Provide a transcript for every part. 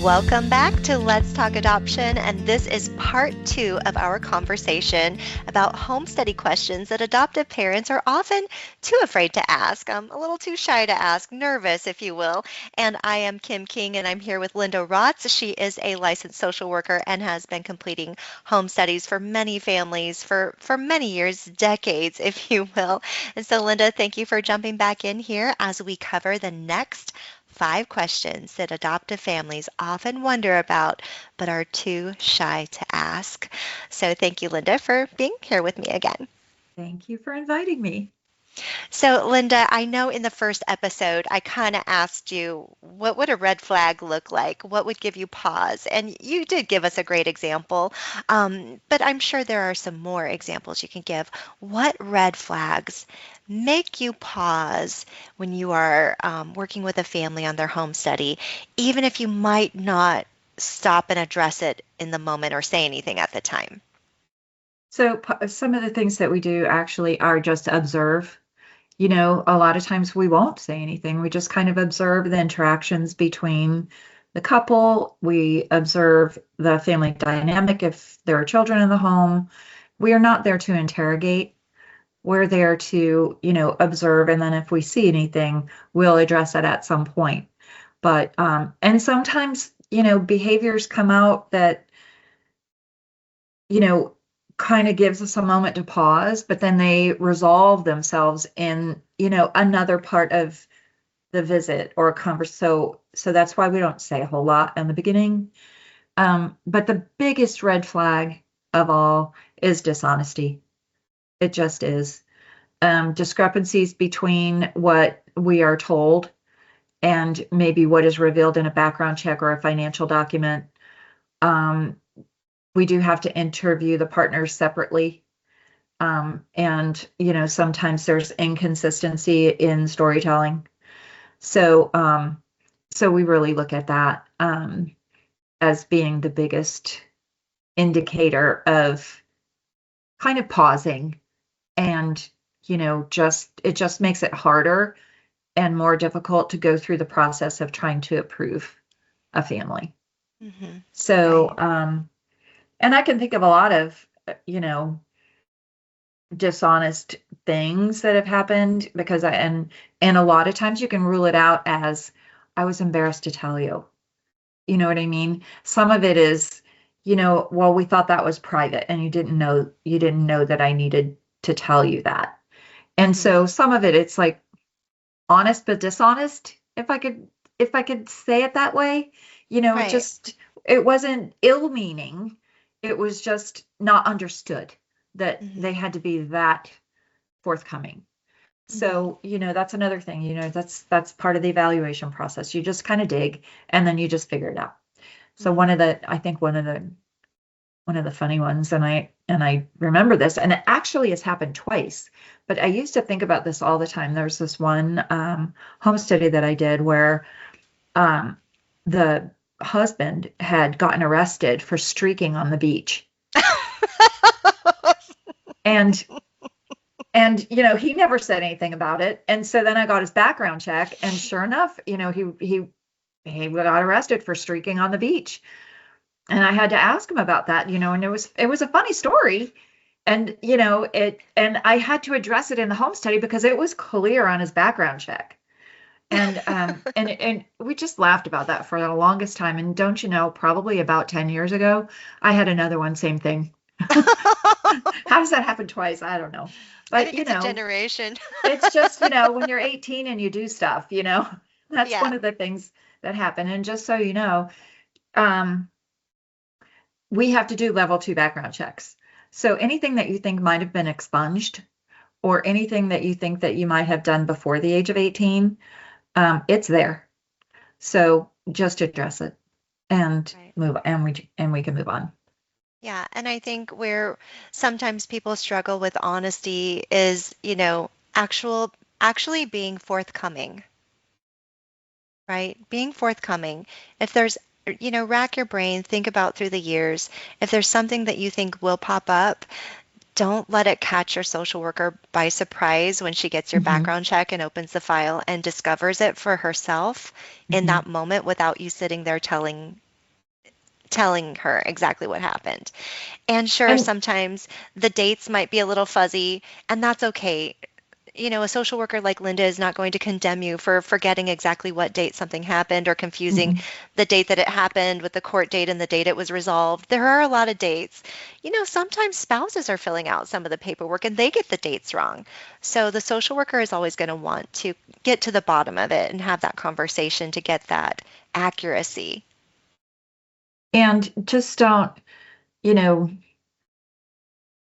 Welcome back to Let's Talk Adoption, and this is part 2 of our conversation about home study questions that adoptive parents are often too afraid to ask, a little too shy to ask, nervous, if you will. And I am Kim King, and I'm here with Linda Rotz. She is a licensed social worker and has been completing home studies for many families for many years, decades, if you will. And so, Linda, thank you for jumping back in here as we cover the next 5 questions that adoptive families often wonder about but are too shy to ask. So thank you, Linda, for being here with me again. Thank you for inviting me. So, Linda, I know in the first episode I kind of asked you what would a red flag look like? What would give you pause? And you did give us a great example, but I'm sure there are some more examples you can give. What red flags make you pause when you are working with a family on their home study, even if you might not stop and address it in the moment or say anything at the time? So some of the things that we do actually are just observe. A lot of times we won't say anything. We just kind of observe the interactions between the couple. We observe the family dynamic if there are children in the home. We are not there to interrogate. We're there to, observe. And then if we see anything, we'll address it at some point. But, and sometimes, behaviors come out that, you know, kind of gives us a moment to pause, but then they resolve themselves in, another part of the visit or converse. So that's why we don't say a whole lot in the beginning. But the biggest red flag of all is dishonesty. It just is. Discrepancies between what we are told and maybe what is revealed in a background check or a financial document. We do have to interview the partners separately. And, sometimes there's inconsistency in storytelling. So we really look at that as being the biggest indicator of kind of pausing and, it just makes it harder and more difficult to go through the process of trying to approve a family. Mm-hmm. So, Right. and I can think of a lot of, dishonest things that have happened because and a lot of times you can rule it out as I was embarrassed to tell you. You know what I mean? Some of it is, well, we thought that was private and you didn't know that I needed to tell you that. And Mm-hmm. so some of it's like honest but dishonest, if I could say it that way. Right. It wasn't ill meaning. It was just not understood that Mm-hmm. they had to be that forthcoming. Mm-hmm. So, that's another thing, that's part of the evaluation process. You just kind of dig and then you just figure it out. So Mm-hmm. I think one of the funny ones, and I remember this, and it actually has happened twice, but I used to think about this all the time. There's this one home study that I did where um, the husband had gotten arrested for streaking on the beach, and he never said anything about it. And so then I got his background check, and sure enough, he got arrested for streaking on the beach. And I had to ask him about that, and it was a funny story. And I had to address it in the home study because it was clear on his background check. And we just laughed about that for the longest time. And don't you know, probably about 10 years ago, I had another one, same thing. How does that happen twice? I don't know. I But think it's a generation. it's just, when you're 18 and you do stuff, that's Yeah. one of the things that happen. And just so you know, um, we have to do level 2 background checks. So anything that you think might have been expunged or anything that you think that you might have done before the age of 18, it's there. So just address it and Right. move, and we can move on. Yeah, and I think where sometimes people struggle with honesty is, actually being forthcoming, right? Being forthcoming. If there's, rack your brain, think about through the years. If there's something that you think will pop up, don't let it catch your social worker by surprise when she gets your Hmm. background check and opens the file and discovers it for herself in Hmm. that moment without you sitting there telling telling her exactly what happened. And sure, And sometimes the dates might be a little fuzzy, and that's okay. A social worker like Linda is not going to condemn you for forgetting exactly what date something happened or confusing mhm. the date that it happened with the court date and the date it was resolved. There are a lot of dates. Sometimes spouses are filling out some of the paperwork and they get the dates wrong. So the social worker is always going to want to get to the bottom of it and have that conversation to get that accuracy. And just don't, you know,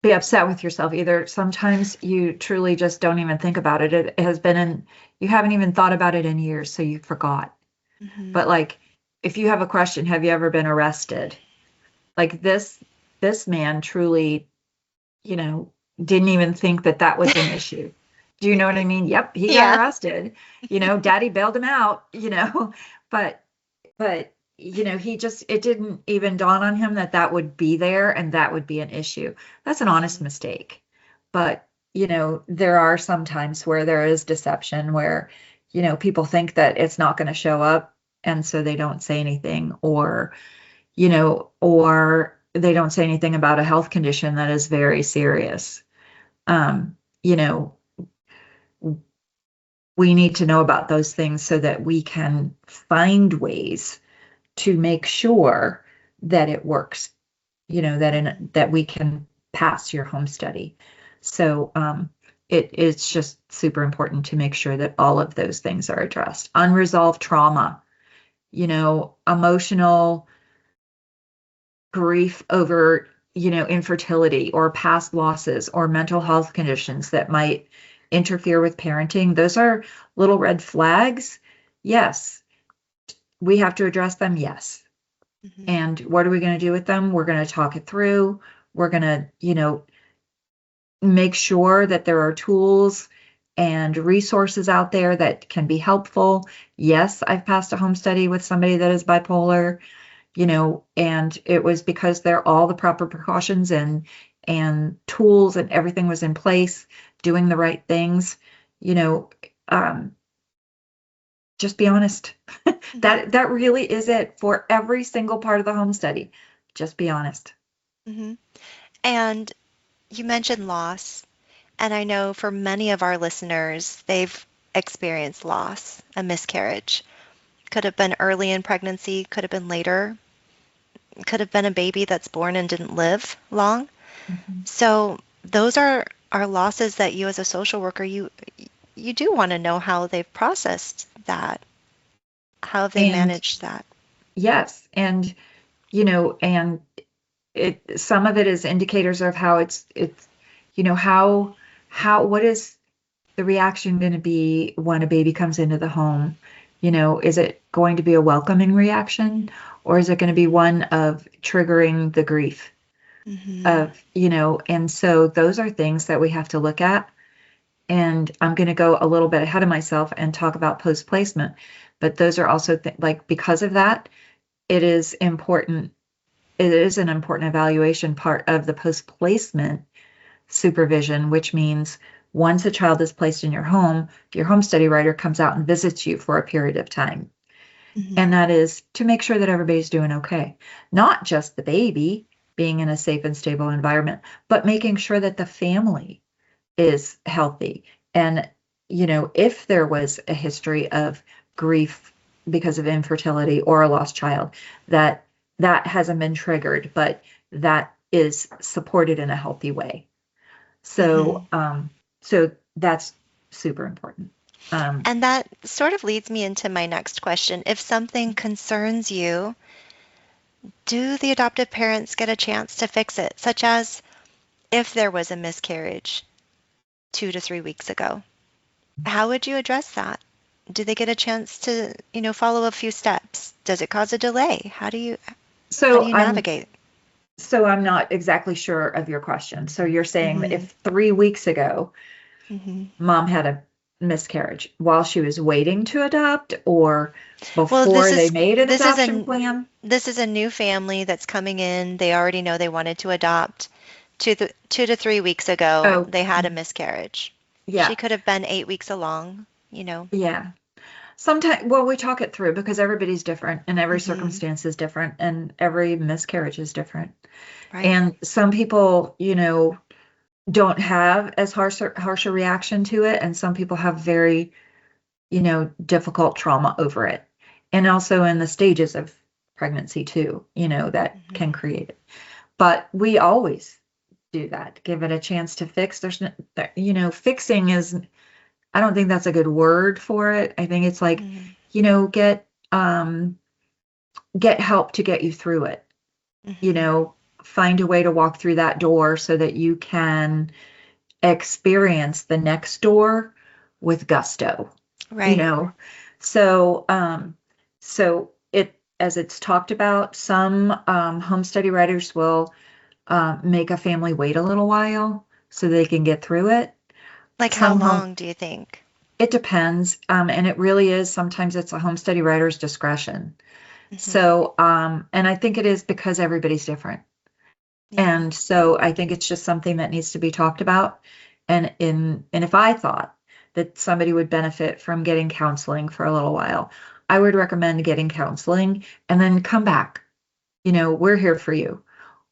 be upset with yourself either. Sometimes you truly just don't even think about it. It has been in, you haven't even thought about it in years, so you forgot. Hmm. But like, if you have a question, have you ever been arrested? Like this man truly, you know, didn't even think that that was an issue. Do you know what I mean? Yep, he got Yeah. arrested. Daddy bailed him out, but he just, it didn't even dawn on him that that would be there and that would be an issue. That's an honest Hmm. mistake. But, there are some times where there is deception where, people think that it's not going to show up. And so they don't say anything, or they don't say anything about a health condition that is very serious. Um, you know, we need to know about those things so that we can find ways to make sure that it works, that we can pass your home study. So it's just super important to make sure that all of those things are addressed. Unresolved trauma, emotional grief over, infertility or past losses or mental health conditions that might interfere with parenting. Those are little red flags. Yes. We have to address them. Yes. Hmm. And what are we going to do with them? We're going to talk it through. We're going to, make sure that there are tools and resources out there that can be helpful. Yes, I've passed a home study with somebody that is bipolar, and it was because there all the proper precautions and tools and everything was in place, doing the right things, you know, um, just be honest. Hmm. That really is it for every single part of the home study. Just be honest. Hmm. And you mentioned loss, and I know for many of our listeners, they've experienced loss, a miscarriage. Could have been early in pregnancy, could have been later, could have been a baby that's born and didn't live long. Mhm. So those are losses that you as a social worker, you do want to know how they've processed that, how have they And managed that. yes, and some of it is indicators of how it's how what is the reaction going to be when a baby comes into the home? Is it going to be a welcoming reaction, or is it going to be one of triggering the grief Hmm. and so those are things that we have to look at. And I'm going to go a little bit ahead of myself and talk about post placement, but those are also like, because of that, it is important. It is an important evaluation part of the post placement supervision, which means once a child is placed in your home study writer comes out and visits you for a period of time. Hmm. And that is to make sure that everybody's doing okay. Not just the baby being in a safe and stable environment, but making sure that the family is healthy. And, if there was a history of grief because of infertility or a lost child, that that hasn't been triggered, but that is supported in a healthy way. Hmm. So that's super important. Um, And that sort of leads me into my next question. If something concerns you, do the adoptive parents get a chance to fix it? Such as if there was a miscarriage 2 to 3 weeks ago, how would you address that? Do they get a chance to, follow a few steps? Does it cause a delay? How do so you I'm navigate? so I'm not exactly sure of your question. So you're saying that Hmm. if 3 weeks ago Hmm. mom had a miscarriage while she was waiting to adopt or Well, before they made an this is adoption a plan? this is a new family that's coming in. They already know they wanted to adopt. 2 to 3 weeks ago, Oh, they had a miscarriage. She yeah, could have been 8 weeks along. yeah. Sometimes, well, we talk it through because everybody's different and every Hmm. circumstance is different and every miscarriage is different. Right. And some people, don't have as harsher reaction to it, and some people have very, difficult trauma over it. And also in the stages of pregnancy too, that can Hmm. create it. But we always do that, give it a chance to fix. There's no, fixing is, I don't think that's a good word for it. I think it's like, Hmm. you know, get um get help to get you through it. You Hmm. know, find a way to walk through that door so that you can experience the next door with gusto, you Right. know. So as it's talked about, some home study writers will make a family wait a little while so they can get through it. Like how Some home long do you think? It depends, and it really is. Sometimes it's a home study writer's discretion. Hmm. So, and I think it is because everybody's different. Yeah. And so I think it's just something that needs to be talked about. And if I thought that somebody would benefit from getting counseling for a little while, I would recommend getting counseling and then come back. We're here for you.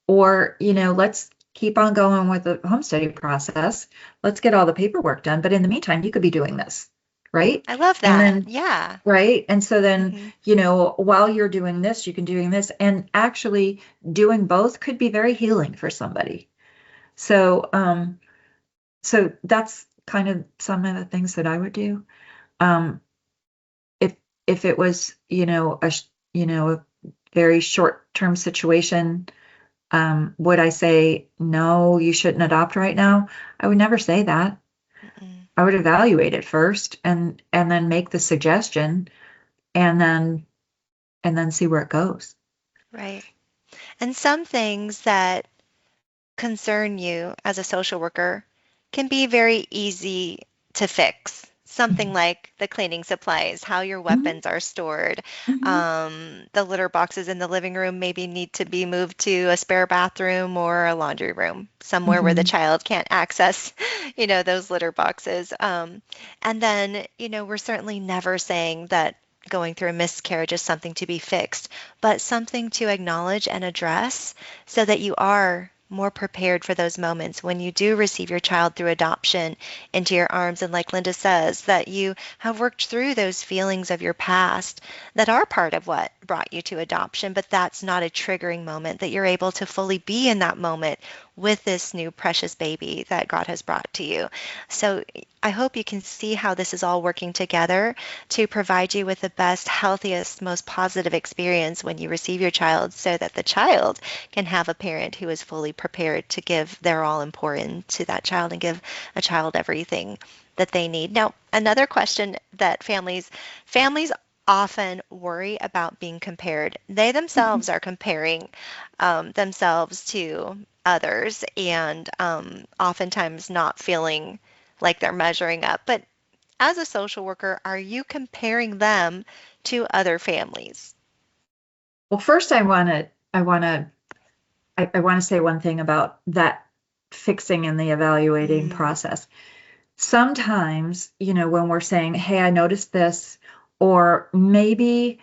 Or, let's keep on going with the home study process. Let's get all the paperwork done. But in the meantime, you could be doing this, right? I love And that. then Yeah. Right. And so then, Hmm. while you're doing this, you can doing this, and actually doing both could be very healing for somebody. So, that's kind of some of the things that I would do. Um, if it was, a very short-term situation, would I say, no, you shouldn't adopt right now? I would never say that. Mm-mm. I would evaluate it first and then make the suggestion and then see where it goes. Right. And some things that concern you as a social worker can be very easy to fix. Something Mhm. like the cleaning supplies, how your Mhm. weapons are stored, Mhm. the litter boxes in the living room maybe need to be moved to a spare bathroom or a laundry room, somewhere where the Mhm. child can't access, those litter boxes. And then, we're certainly never saying that going through a miscarriage is something to be fixed, but something to acknowledge and address so that you are more prepared for those moments when you do receive your child through adoption into your arms. And like Linda says, that you have worked through those feelings of your past that are part of what brought you to adoption, but that's not a triggering moment, that you're able to fully be in that moment with this new precious baby that God has brought to you. So I hope you can see how this is all working together to provide you with the best, healthiest, most positive experience when you receive your child so that the child can have a parent who is fully prepared to give their all important to that child and give a child everything that they need. Now, another question that families often worry about being compared. They Mhm. themselves are comparing themselves to others and oftentimes not feeling like they're measuring up. But as a social worker, are you comparing them to other families? Well, first I want to say one thing about that fixing and the evaluating Mm, process. Sometimes, when we're saying, "Hey, I noticed this," or maybe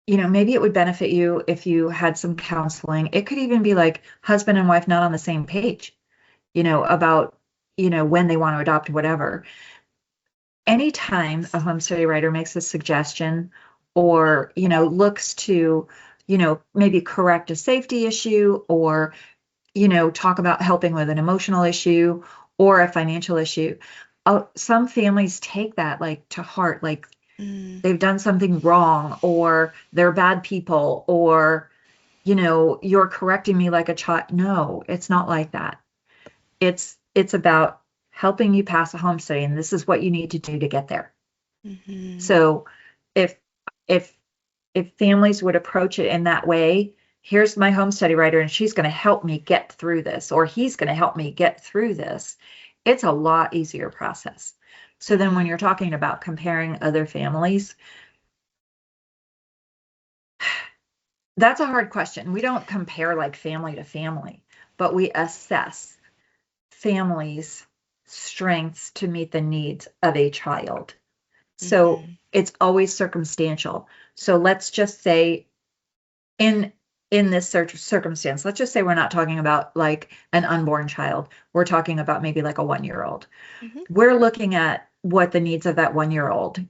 it would benefit you if you had some counseling. It could even be like husband and wife not on the same page, about, when they want to adopt whatever. Anytime a home study writer makes a suggestion or, looks to, maybe correct a safety issue or, talk about helping with an emotional issue or a financial issue, some families take that like to heart, like mm, they've done something wrong or they're bad people or, you're correcting me like a child. No, it's not like that. It's about helping you pass a home study, and this is what you need to do to get there. mhm, So if if if families would approach it in that way, here's my home study writer and she's going to help me get through this, or he's going to help me get through this, it's a lot easier process. So then when mhm, you're talking about comparing other families, that's a hard question. We don't compare like family to family, but we assess families' strengths to meet the needs of a child. So Mhm. it's always circumstantial. So let's just say in this circumstance, let's just say we're not talking about like an unborn child. We're talking about maybe like a 1-year-old. Mhm. We're looking at what the needs of that 1-year-old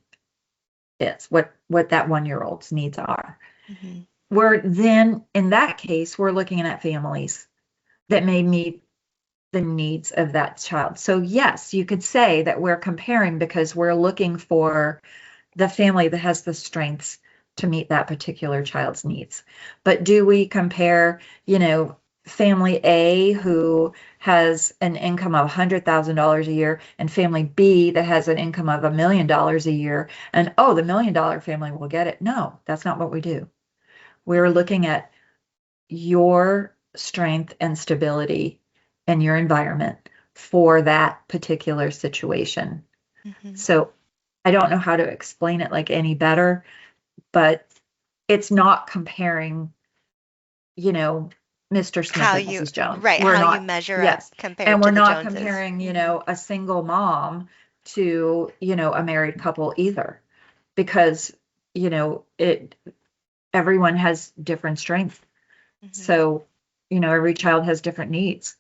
is, what that 1-year-old's needs are. Mhm. We're then in that case, we're looking at families that may meet the needs of that child. So yes, you could say that we're comparing because we're looking for the family that has the strengths to meet that particular child's needs. But do we compare, family A who has an income of $100,000 a year and family B that has an income of $1 million a year, and oh, the $1 million family will get it? No, that's not what we do. We're Mhm. looking at your strength and stability in your environment for that particular situation. Mhm. So I don't know how to explain it like any better, but it's not comparing, you know, Mr. Smith How and you Mrs. Jones. right, We're how you not, measure it yes. And compared we're to the not Joneses. comparing, Mhm. a single mom to, a married couple either, because, it everyone has different strengths. Mhm. So, every child has different needs.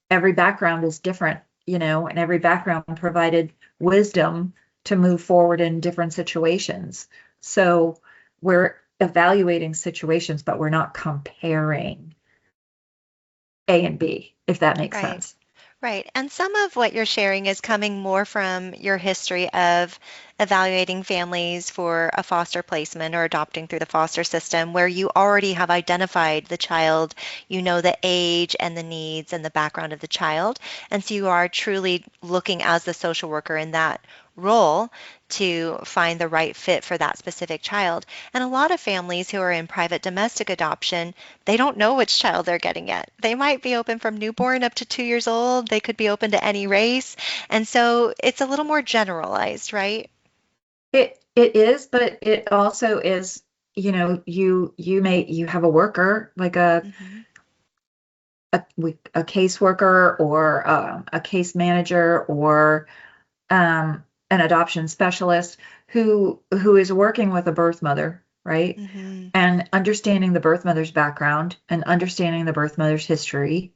Every background is different, and every background provided wisdom to move forward in different situations. So we're evaluating situations, but we're not comparing A and B, if that makes Right. sense. Right. And some of what you're sharing is coming more from your history of evaluating families for a foster placement or adopting through the foster system, where you already have identified the child, you know the age and the needs and the background of the child. And so you are truly looking as the social worker in that role to find the right fit for that specific child. And a lot of families who are in private domestic adoption, they don't know which child they're getting yet. They might be open from newborn up to 2 years old. They could be open to any race. And so it's a little more generalized, right? It is, but it also is, you have a worker, like Hmm. a caseworker or a case manager or an adoption specialist who is working with a birth mother, right? Hmm. And understanding the birth mother's background and understanding the birth mother's history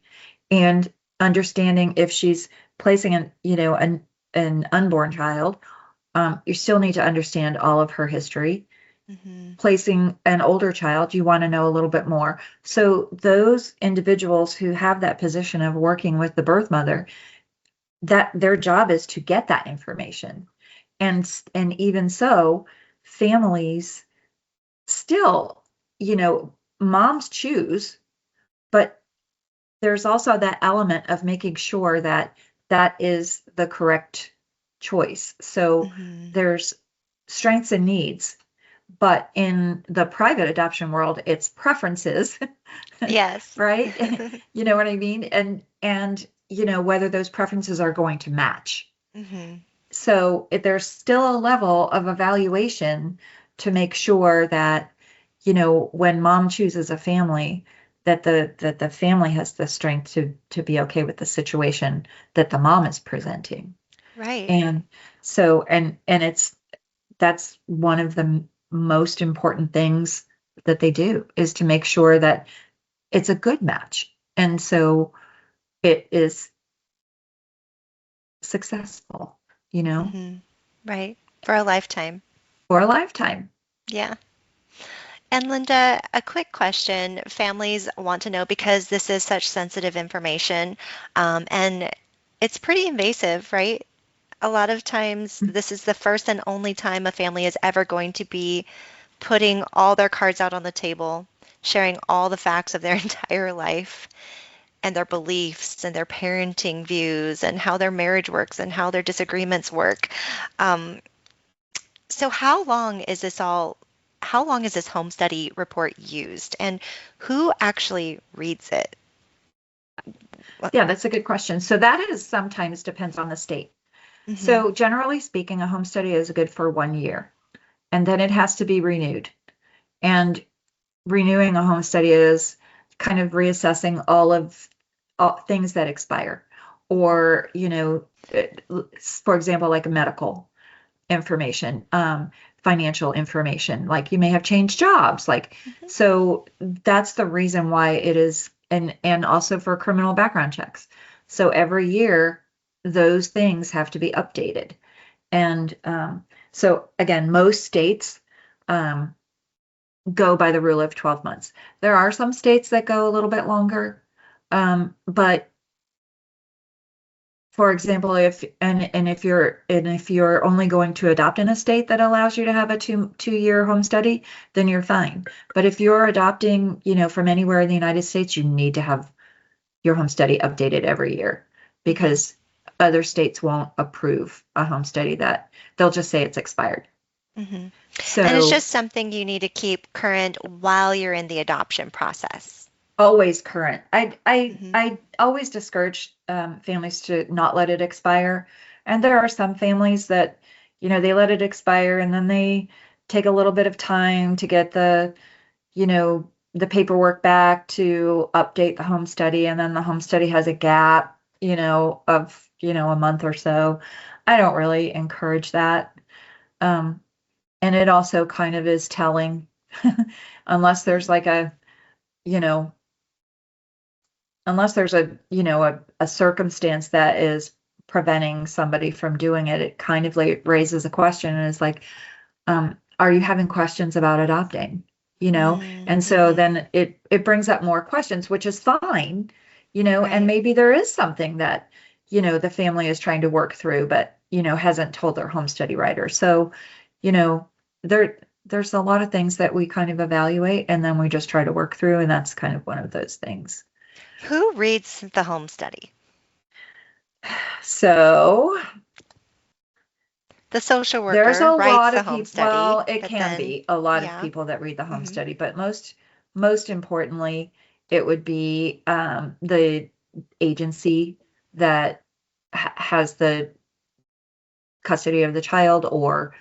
and understanding if she's placing an unborn child, you still need to understand all of her history. Hmm. Placing an older child, you want to know a little bit more. So those individuals who have that position of working with the birth mother, that their job is to get that information. And even so, families still, moms choose, but there's also that element of making sure that that is the correct choice. So Hmm. there's strengths and needs, but in the private adoption world, it's preferences, Yes. right? You know what I mean? And whether those preferences are going to match. Hmm. So if there's still a level of evaluation to make sure that, when mom chooses a family, that the family has the strength to be okay with the situation that the mom is presenting. Right. And so and that's one of the most important things that they do is to make sure that it's a good match. And so it is successful, Hmm. Right. For a lifetime. for a lifetime. Yeah. And Linda, a quick question. Families want to know because this is such sensitive information, and it's pretty invasive, right? A lot of times, this is the first and only time a family is ever going to be putting all their cards out on the table, sharing all the facts of their entire life and their beliefs and their parenting views and how their marriage works and how their disagreements work. Um, so how long is this home study report used and who actually reads it? Yeah, that's a good question. So that is sometimes depends on the state. Mm-hmm. So generally speaking, a home study is good for 1 year, and then it has to be renewed. And renewing a home study is kind of reassessing all things that expire, or for example, like a medical. information, financial information, like you may have changed jobs, like, Mhm. so that's the reason why it is, and also for criminal background checks. So every year, those things have to be updated. And so again, most states um, go by the rule of 12 months. There are some states that go a little bit longer, but for example, if you're only going to adopt in a state that allows you to have a two-year home study, then you're fine. But if you're adopting, from anywhere in the United States, you need to have your home study updated every year Mhm. because other states won't approve a home study that they'll just say it's expired. Mhm. And it's So just something you need to keep current while you're in the adoption process. always current. I I Mhm. I always discourage families to not let it expire. And there are some families that, they let it expire and then they take a little bit of time to get the paperwork back to update the home study, and then the home study has a gap, of, a month or so. I don't really encourage that. Um, and it also kind of is telling, unless there's Mhm. like you know, a circumstance that is preventing somebody from doing it, it kind of like raises a question and is like, are you having questions about adopting? And so Mhm. then it brings up more questions, which is fine, and Right. maybe there is something that, the family is trying to work through, but, hasn't told their home study writer. So, you know, there's a lot of things that we kind of evaluate and then we just try to work through, and that's kind of one of those things. Who reads the home study? So The social there's a worker writes lot the of home people, well, study, it but can then, be a lot of yeah. people that read the home Mhm. study, but most importantly, it would be the agency that has the custody of the child, or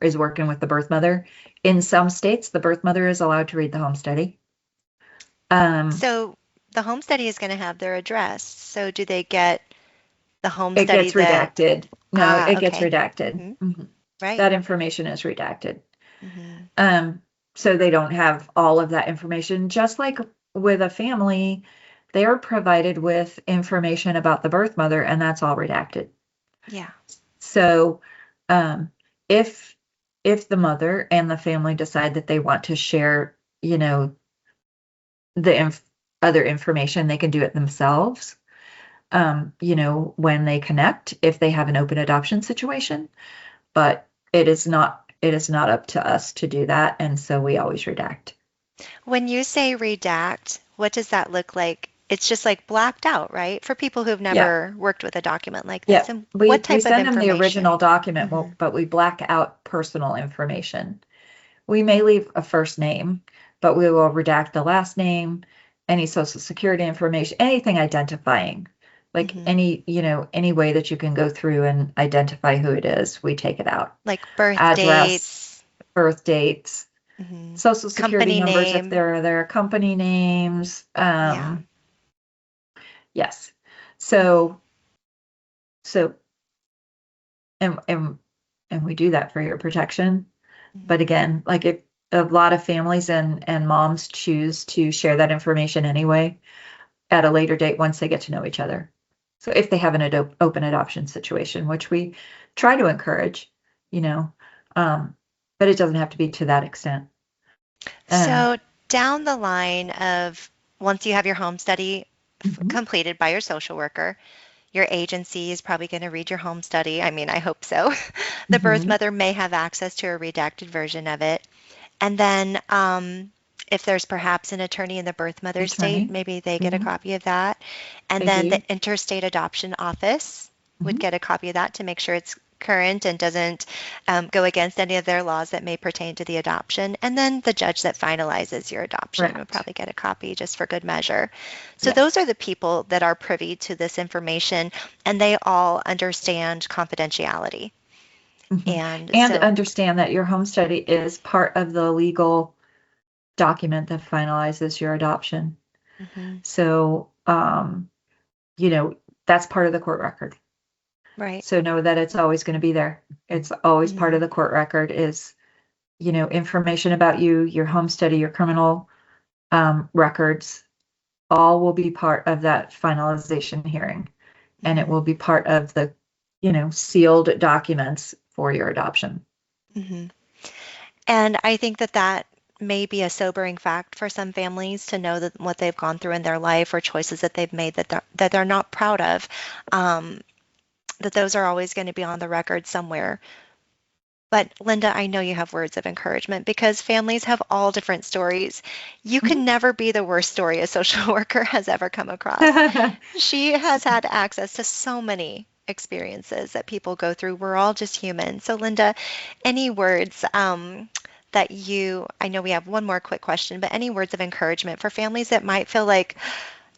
is working with the birth mother. In some states, the birth mother is allowed to read the home study. Um, So the home study is going to have their address. So do they get the home it study gets that, redacted. No, ah, it gets okay. redacted. Mhm. Right. That information is redacted. Mhm. Um, so they don't have all of that information. Just like with a family, they are provided with information about the birth mother, and that's all redacted. Yeah. So, um, if if the mother and the family decide that they want to share, the other information, they can do it themselves. When they connect, if they have an open adoption situation, but it is not up to us to do that, and so we always redact. When you say redact, what does that look like? It's just like blacked out, right? For people who've Yeah. never worked with a document like this. Yeah, And what we type of send them the original information? document, Hmm. but we black out personal information. We may leave a first name, but we will redact the last name, any social security information, anything identifying. Like Hmm. any way that you can go through and identify who it is, we take it out. Like birth Address, dates, birth dates, hmm, social security company numbers if name. there are their company names. Yeah. Yes. Hmm. So so, and we do that for your protection. But Hmm. again, like, if a lot of families and moms choose to share that information anyway at a later date once they get to know each other. So if they have an open adoption situation, which we try to encourage, you know, um, but it doesn't have to be to that extent. Um, So down the line of once you have your home study mhm, completed by your social worker, your agency is probably going to read your home study. I mean, I hope so. The birth mhm. mother may have access to a redacted version of it. And then if there's perhaps an attorney in the birth mother's state, Attorney, maybe they get a mhm, copy of that. And they then the do. interstate adoption office would Mhm. get a copy of that to make sure it's current and doesn't go against any of their laws that may pertain to the adoption. And then the judge that finalizes your adoption would Correct. probably get a copy just for good measure. So those Yes. are the people that are privy to this information, and they all understand confidentiality. Mhm. And And so, understand that your home study is part of the legal document that finalizes your adoption. mhm, So, that's part of the court record. Right. So know that it's always going to be there. It's always part of Mhm. the court record is, information about you, your home study, your criminal records, all will be part of that finalization hearing. And it Mhm. will be part of the, sealed documents for your adoption. Mhm. And I think that that may be a sobering fact for some families to know that what they've gone through in their life or choices that they've made that they're not proud of, um, that those are always going to be on the record somewhere. But Linda, I know you have words of encouragement because families have all different stories. You can never be the worst story a social worker has ever come across. Mhm. She has had access to so many experiences that people go through. We're all just human. So, Linda, any words that I know we have one more quick question, but any words of encouragement for families that might feel like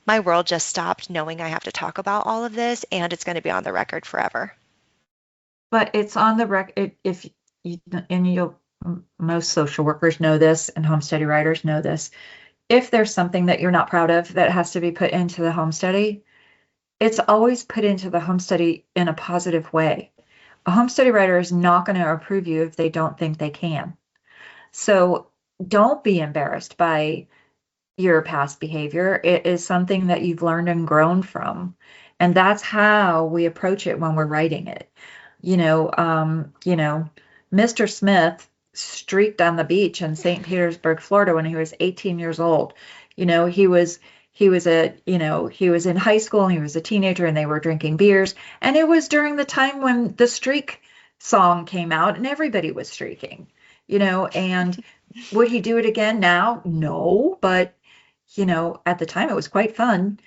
my world just stopped knowing I have to talk about all of this and it's going to be on the record forever? But it's on the record. If you, and you'll, most social workers know this, and home study writers know this. If there's something that you're not proud of that has to be put into the home study, it's always put into the home study in a positive way. A home study writer is not going to approve you if they don't think they can. So don't be embarrassed by your past behavior. It is something that you've learned and grown from. And that's how we approach it when we're writing it. Mr. Smith streaked on the beach in St. Petersburg, Florida when he was 18 years old. You know, he was in high school and he was a teenager and they were drinking beers. And it was during the time when the streak song came out and everybody was streaking, and would he do it again now? No, but at the time it was quite fun.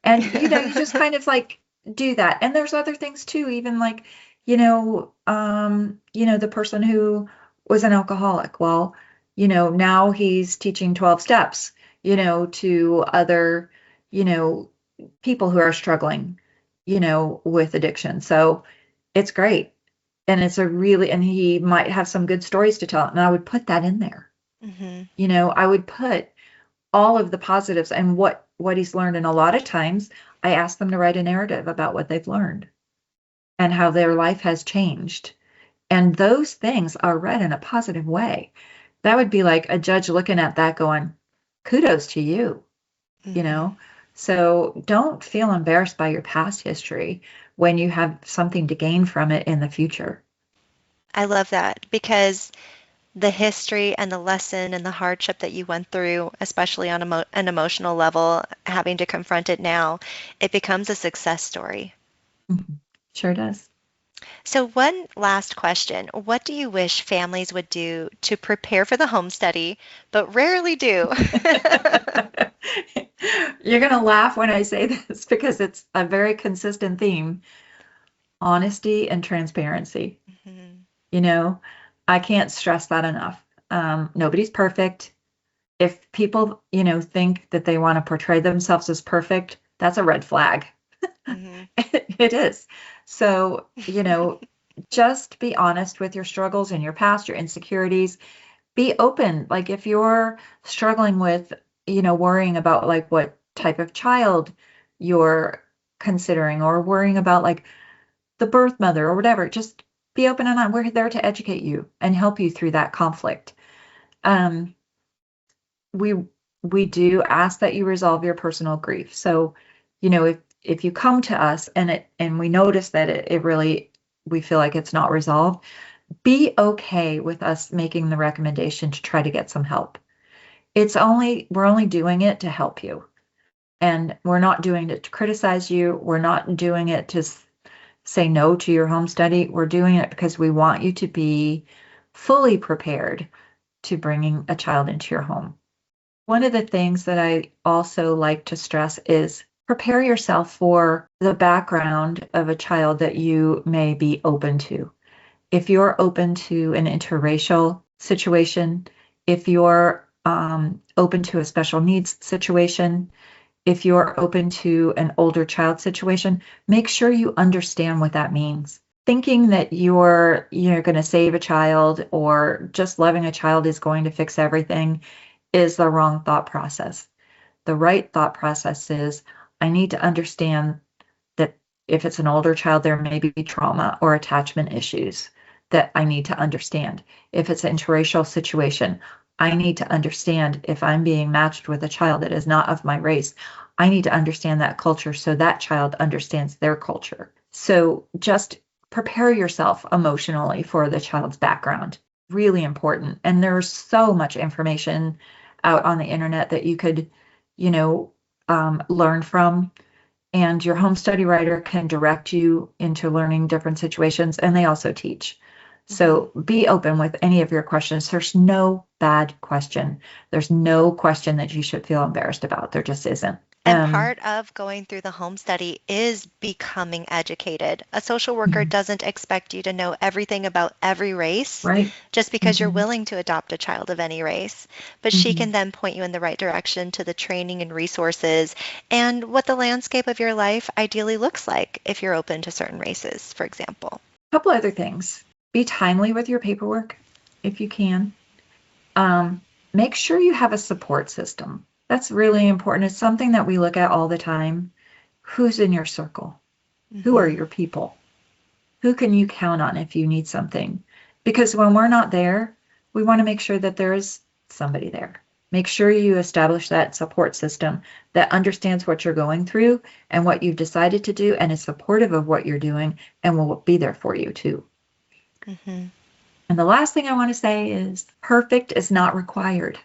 And you just kind of like do that. And there's other things too, even like, the person who was an alcoholic. Well, now he's teaching 12 steps, to other, you know, people who are struggling, with addiction. So it's great. And and he might have some good stories to tell. And I would put that in there. Hmm. I would put all of the positives and what he's learned. And a lot of times I ask them to write a narrative about what they've learned and how their life has changed. And those things are read in a positive way. That would be like a judge looking at that going, kudos to you, you Hmm. know? So don't feel embarrassed by your past history when you have something to gain from it in the future. I love that because the history and the lesson and the hardship that you went through, especially on an emotional level, having to confront it now, it becomes a success story. Mhm. Sure does. So, one last question. What do you wish families would do to prepare for the home study, but rarely do? You're going to laugh when I say this because it's a very consistent theme. Honesty and transparency. Mhm. You know, I can't stress that enough. Nobody's perfect. If people, think that they want to portray themselves as perfect, that's a red flag. Mhm. It is. So, just be honest with your struggles and your past, your insecurities. Be open. Like if you're struggling with, worrying about like what type of child you're considering or worrying about like the birth mother or whatever, just be open and on. We're there to educate you and help you through that conflict. Um, we we do ask that you resolve your personal grief. So, if you come to us and we notice that it really we feel like it's not resolved, be okay with us making the recommendation to try to get some help. We're only doing it to help you. And we're not doing it to criticize you. We're not doing it to say no to your home study. We're doing it because we want you to be fully prepared to bringing a child into your home. One of the things that I also like to stress is prepare yourself for the background of a child that you may be open to. If you're open to an interracial situation, if you're open to a special needs situation, if you're open to an older child situation, make sure you understand what that means. Thinking that you're going to save a child or just loving a child is going to fix everything is the wrong thought process. The right thought process is I need to understand that If it's an older child, there may be trauma or attachment issues that I need to understand. If it's an interracial situation, I need to understand if I'm being matched with a child that is not of my race. I need to understand that culture so that child understands their culture. So just prepare yourself emotionally for the child's background. Really important. And there's so much information out on the internet that you could, learn from. And your home study writer can direct you into learning different situations, and they also teach. So be open with any of your questions. There's no bad question. There's no question that you should feel embarrassed about. There just isn't. And part of going through the home study is becoming educated. A social worker doesn't expect you to know everything about every race, right, just because you're willing to adopt a child of any race. But she can then point you in the right direction to the training and resources and what the landscape of your life ideally looks like if you're open to certain races, for example. A couple other things. Be timely with your paperwork if you can. Make sure you have a support system. That's really important. It's something that we look at all the time. Who's in your circle? Who are your people? Who can you count on if you need something? Because when we're not there, we want to make sure that there is somebody there. Make sure you establish that support system that understands what you're going through and what you've decided to do and is supportive of what you're doing and will be there for you too. And the last thing I want to say is perfect is not required.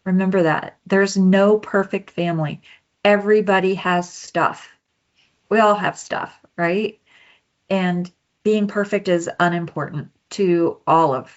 Remember that. There's no perfect family. Everybody has stuff. We all have stuff, right? And being perfect is unimportant to all of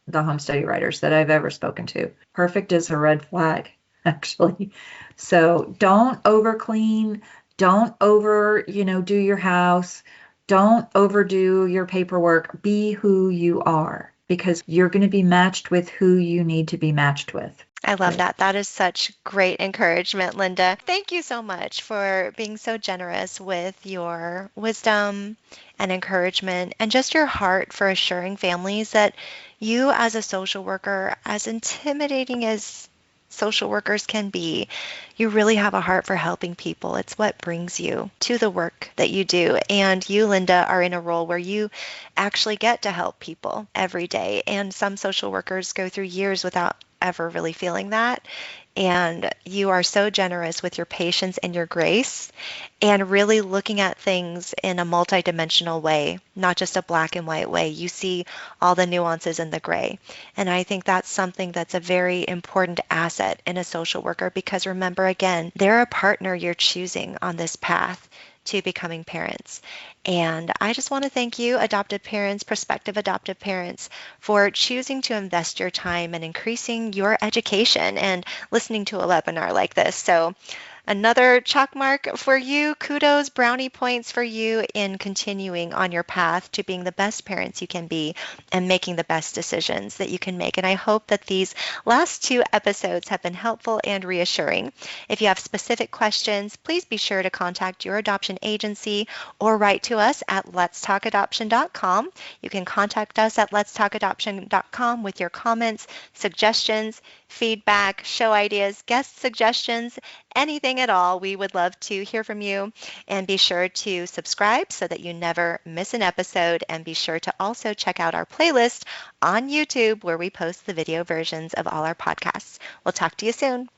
the home study writers that I've ever spoken to. Perfect is a red flag, actually. So don't over clean. Don't over, do your house. Don't overdo your paperwork. Be who you are, because you're going to be matched with who you need to be matched with. I love that. That is such great encouragement, Linda. Thank you so much for being so generous with your wisdom and encouragement and just your heart for assuring families that you as a social worker, as intimidating as social workers can be, you really have a heart for helping people. It's what brings you to the work that you do. And you, Linda, are in a role where you actually get to help people every day. And some social workers go through years without ever really feeling that. And you are so generous with your patience and your grace and really looking at things in a multidimensional way, not just a black and white way. You see all the nuances in the gray. And I think that's something that's a very important asset in a social worker, because remember, again, they're a partner you're choosing on this path to becoming parents. And I just want to thank you, adoptive parents, prospective adoptive parents, for choosing to invest your time and increasing your education and listening to a webinar like this. So another chalk mark for you. Kudos, brownie points for you in continuing on your path to being the best parents you can be and making the best decisions that you can make. And I hope that these last 2 episodes have been helpful and reassuring. If you have specific questions, please be sure to contact your adoption agency or write to us at letstalkadoption.com. You can contact us at letstalkadoption.com with your comments, suggestions, feedback, show ideas, guest suggestions, anything at all. We would love to hear from you. And be sure to subscribe so that you never miss an episode. And be sure to also check out our playlist on YouTube, where we post the video versions of all our podcasts. We'll talk to you soon.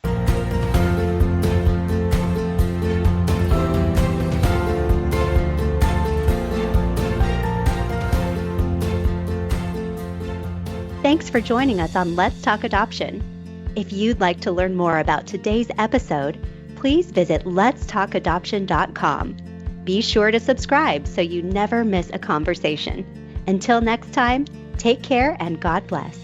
Thanks for joining us on Let's Talk Adoption. If you'd like to learn more about today's episode, please visit letstalkadoption.com. Be sure to subscribe so you never miss a conversation. Until next time, take care and God bless.